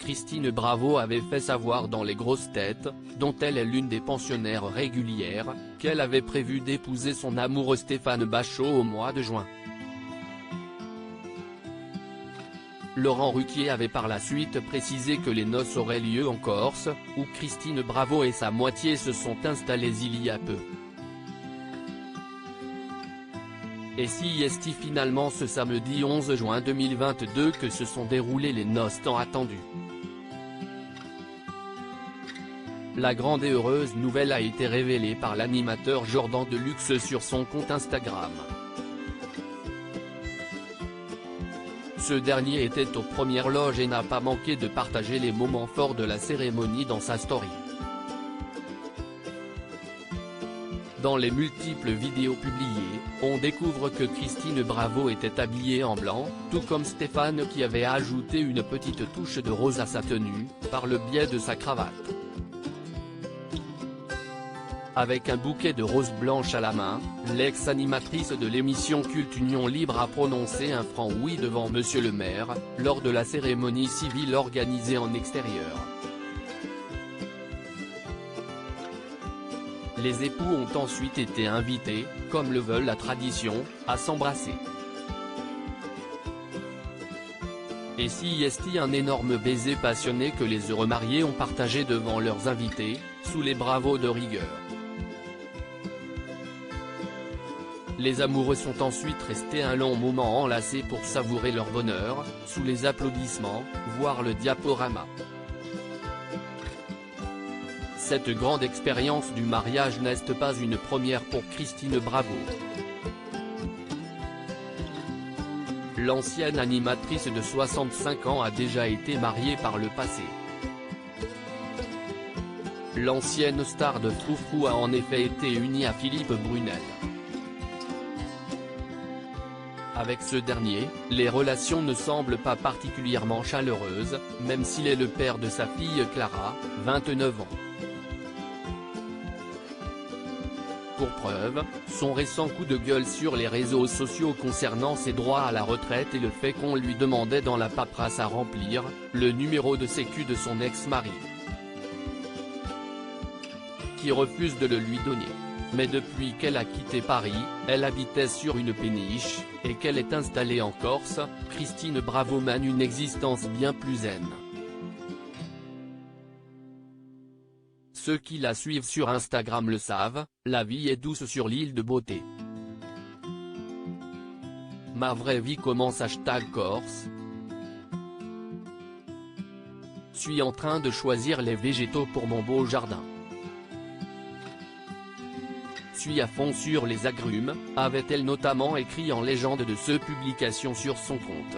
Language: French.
Christine Bravo avait fait savoir dans Les Grosses Têtes, dont elle est l'une des pensionnaires régulières, qu'elle avait prévu d'épouser son amoureux Stéphane Bachot au mois de juin. Laurent Ruquier avait par la suite précisé que les noces auraient lieu en Corse, où Christine Bravo et sa moitié se sont installées il y a peu. Et si est finalement ce samedi 11 juin 2022 que se sont déroulées les noces tant attendues. La grande et heureuse nouvelle a été révélée par l'animateur Jordan Deluxe sur son compte Instagram. Ce dernier était aux premières loges et n'a pas manqué de partager les moments forts de la cérémonie dans sa story. Dans les multiples vidéos publiées, on découvre que Christine Bravo était habillée en blanc, tout comme Stéphane qui avait ajouté une petite touche de rose à sa tenue, par le biais de sa cravate. Avec un bouquet de roses blanches à la main, l'ex-animatrice de l'émission culte Union Libre a prononcé un franc oui devant Monsieur le maire, lors de la cérémonie civile organisée en extérieur. Les époux ont ensuite été invités, comme le veut la tradition, à s'embrasser. Et si est un énorme baiser passionné que les heureux mariés ont partagé devant leurs invités, sous les bravos de rigueur. Les amoureux sont ensuite restés un long moment enlacés pour savourer leur bonheur, sous les applaudissements, voire le diaporama. Cette grande expérience du mariage n'est pas une première pour Christine Bravo. L'ancienne animatrice de 65 ans a déjà été mariée par le passé. L'ancienne star de Froufrou a en effet été unie à Philippe Brunel. Avec ce dernier, les relations ne semblent pas particulièrement chaleureuses, même s'il est le père de sa fille Clara, 29 ans. Pour preuve, son récent coup de gueule sur les réseaux sociaux concernant ses droits à la retraite et le fait qu'on lui demandait dans la paperasse à remplir, le numéro de sécu de son ex-mari, qui refuse de le lui donner. Mais depuis qu'elle a quitté Paris, elle habitait sur une péniche, et qu'elle est installée en Corse, Christine Bravo mène une existence bien plus zen. Ceux qui la suivent sur Instagram le savent, la vie est douce sur l'île de Beauté. Ma vraie vie commence #Corse. Suis en train de choisir les végétaux pour mon beau jardin. Suis à fond sur les agrumes, avait-elle notamment écrit en légende de ce publication sur son compte.